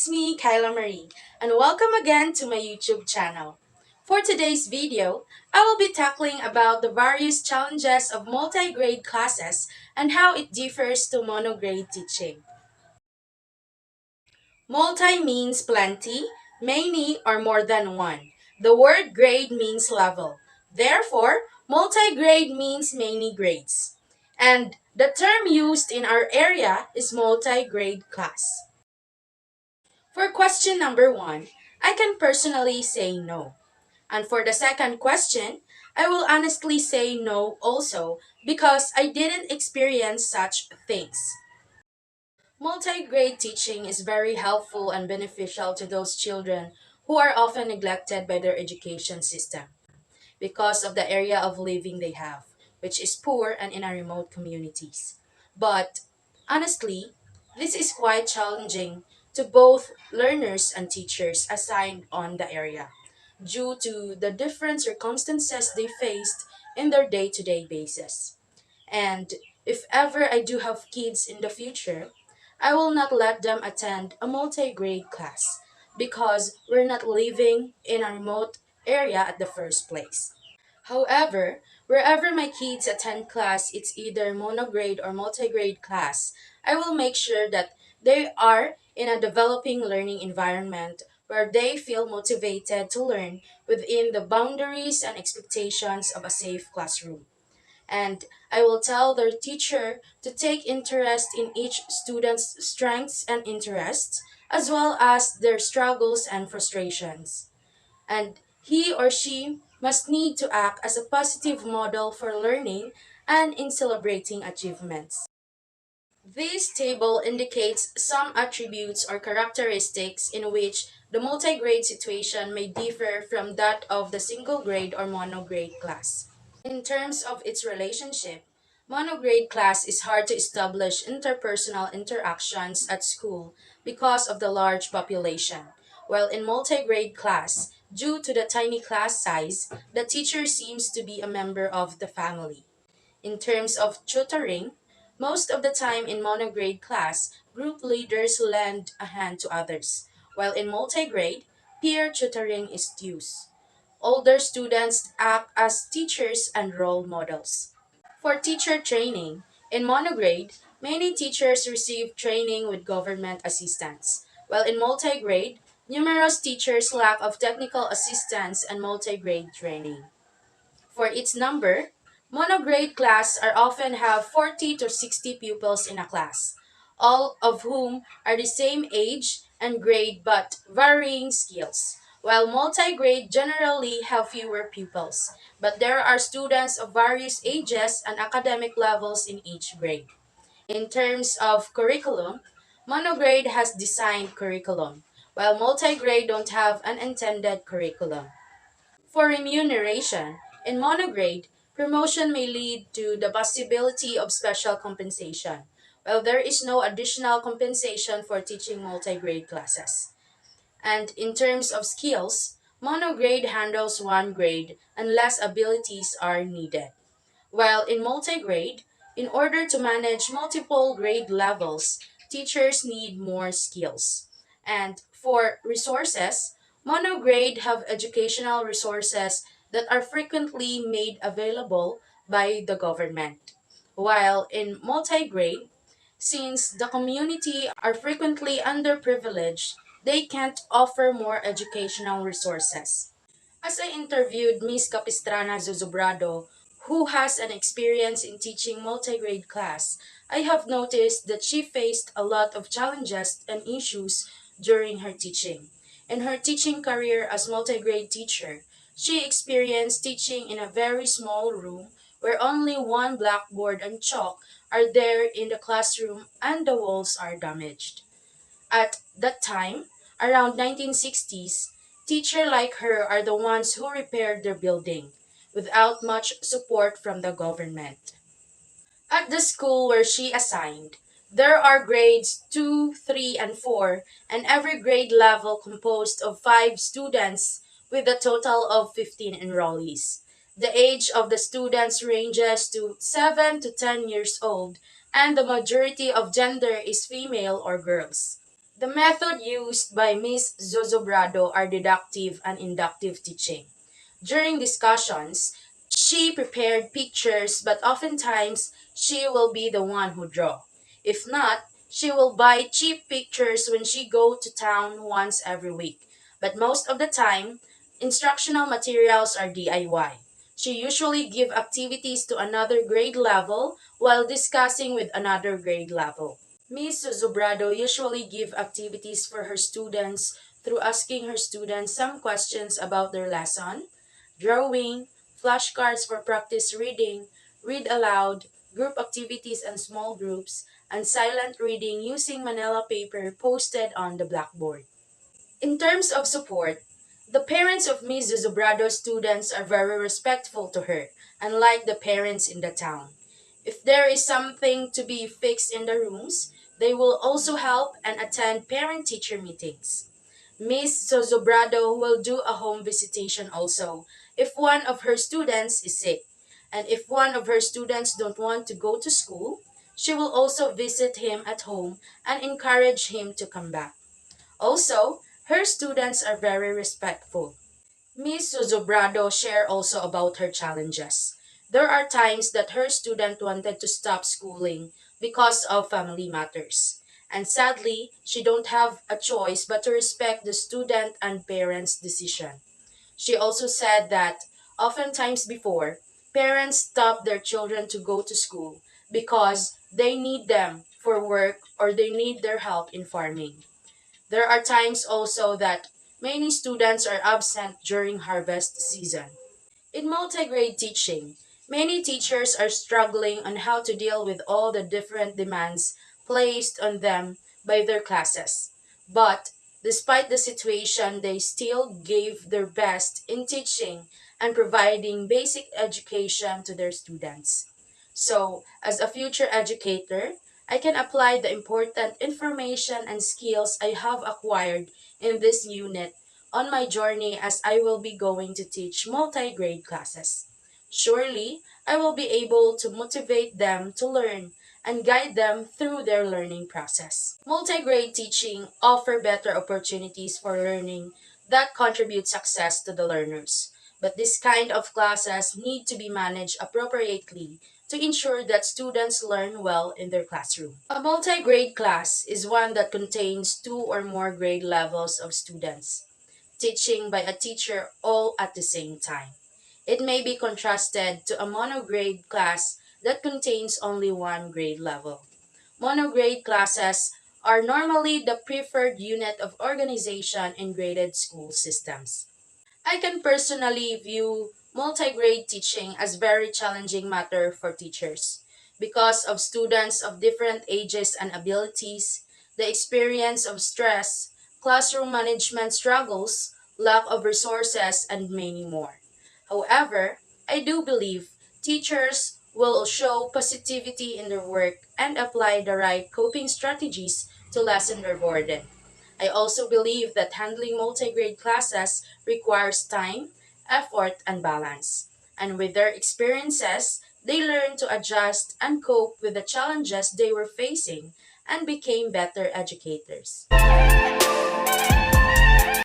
it's me, Kyla Marie, and welcome again to my YouTube channel. For today's video, I will be tackling about the various challenges of multi-grade classes and how it differs to monograde teaching. Multi means plenty, many, or more than one. The word grade means level. Therefore, multi-grade means many grades. And the term used in our area is multi-grade class. For question number one, I can personally say no. And for the second question, I will honestly say no also because I didn't experience such things. Multi-grade teaching is very helpful and beneficial to those children who are often neglected by their education system because of the area of living they have, which is poor and in our remote communities. But honestly, this is quite challenging to both learners and teachers assigned on the area due to the different circumstances they faced in their day-to-day basis. And if ever I do have kids in the future, I will not let them attend a multi-grade class because we're not living in a remote area at the first place. However, wherever my kids attend class, it's either monograde or multigrade class, I will make sure that they are in a developing learning environment where they feel motivated to learn within the boundaries and expectations of a safe classroom. And I will tell their teacher to take interest in each student's strengths and interests, as well as their struggles and frustrations, and he or she must need to act as a positive model for learning and in celebrating achievements. This table indicates some attributes or characteristics in which the multi-grade situation may differ from that of the single grade or monograde class. In terms of its relationship, monograde class is hard to establish interpersonal interactions at school because of the large population, while in multigrade class, due to the tiny class size, the teacher seems to be a member of the family. In terms of tutoring, most of the time in monograde class, group leaders lend a hand to others, while in multigrade, peer tutoring is used. Older students act as teachers and role models. For teacher training, in monograde, many teachers receive training with government assistance, while in multigrade, numerous teachers lack of technical assistance and multigrade training. For its number, monograde class are often have 40 to 60 pupils in a class, all of whom are the same age and grade but varying skills, while multi-grade generally have fewer pupils, but there are students of various ages and academic levels in each grade. In terms of curriculum, monograde has designed curriculum, while multi-grade don't have an intended curriculum. For remuneration, in monograde, promotion may lead to the possibility of special compensation, while there is no additional compensation for teaching multi-grade classes. And in terms of skills, monograde handles one grade and less abilities are needed. While in multigrade, in order to manage multiple grade levels, teachers need more skills. And for resources, monograde have educational resources that are frequently made available by the government. While in multigrade, since the community are frequently underprivileged, they can't offer more educational resources. As I interviewed Miss Capistrana Zuzubrado, who has an experience in teaching multigrade class, I have noticed that she faced a lot of challenges and issues during her teaching. In her teaching career as multigrade teacher, she experienced teaching in a very small room where only one blackboard and chalk are there in the classroom and the walls are damaged. At that time, around 1960s, teachers like her are the ones who repaired their building without much support from the government. At the school where she assigned, there are grades 2, 3, and 4, and every grade level composed of 5 students with a total of 15 enrollees. The age of the students ranges to 7 to 10 years old, and the majority of gender is female or girls. The method used by Ms. Zozobrado are deductive and inductive teaching. During discussions, she prepared pictures, but oftentimes she will be the one who draw. If not, she will buy cheap pictures when she go to town once every week. But most of the time, instructional materials are DIY. She usually give activities to another grade level while discussing with another grade level. Ms. Zubrado usually give activities for her students through asking her students some questions about their lesson, drawing, flashcards for practice reading, read aloud, group activities and small groups, and silent reading using manila paper posted on the blackboard. In terms of support, the parents of Ms. Zubrado's students are very respectful to her, unlike the parents in the town. If there is something to be fixed in the rooms, they will also help and attend parent-teacher meetings. Ms. Zozobrado will do a home visitation also if one of her students is sick. And if one of her students don't want to go to school, she will also visit him at home and encourage him to come back. Also, her students are very respectful. Ms. Zozobrado shared also about her challenges. There are times that her student wanted to stop schooling because of family matters. And sadly, she don't have a choice but to respect the student and parents' decision. She also said that oftentimes before, parents stop their children to go to school because they need them for work or they need their help in farming. There are times also that many students are absent during harvest season. In multigrade teaching, many teachers are struggling on how to deal with all the different demands placed on them by their classes. But despite the situation, they still gave their best in teaching and providing basic education to their students. So, as a future educator, I can apply the important information and skills I have acquired in this unit on my journey as I will be going to teach multi-grade classes. Surely, I will be able to motivate them to learn and guide them through their learning process. Multi-grade teaching offer better opportunities for learning that contribute success to the learners. But this kind of classes need to be managed appropriately to ensure that students learn well in their classroom. A multi-grade class is one that contains two or more grade levels of students, teaching by a teacher all at the same time. It may be contrasted to a monograde class that contains only one grade level. Monograde classes are normally the preferred unit of organization in graded school systems. I can personally view multigrade teaching as very challenging matter for teachers because of students of different ages and abilities, the experience of stress, classroom management struggles, lack of resources, and many more. However, I do believe teachers will show positivity in their work and apply the right coping strategies to lessen their burden. I also believe that handling multigrade classes requires time, effort, and balance. And with their experiences, they learn to adjust and cope with the challenges they were facing and became better educators.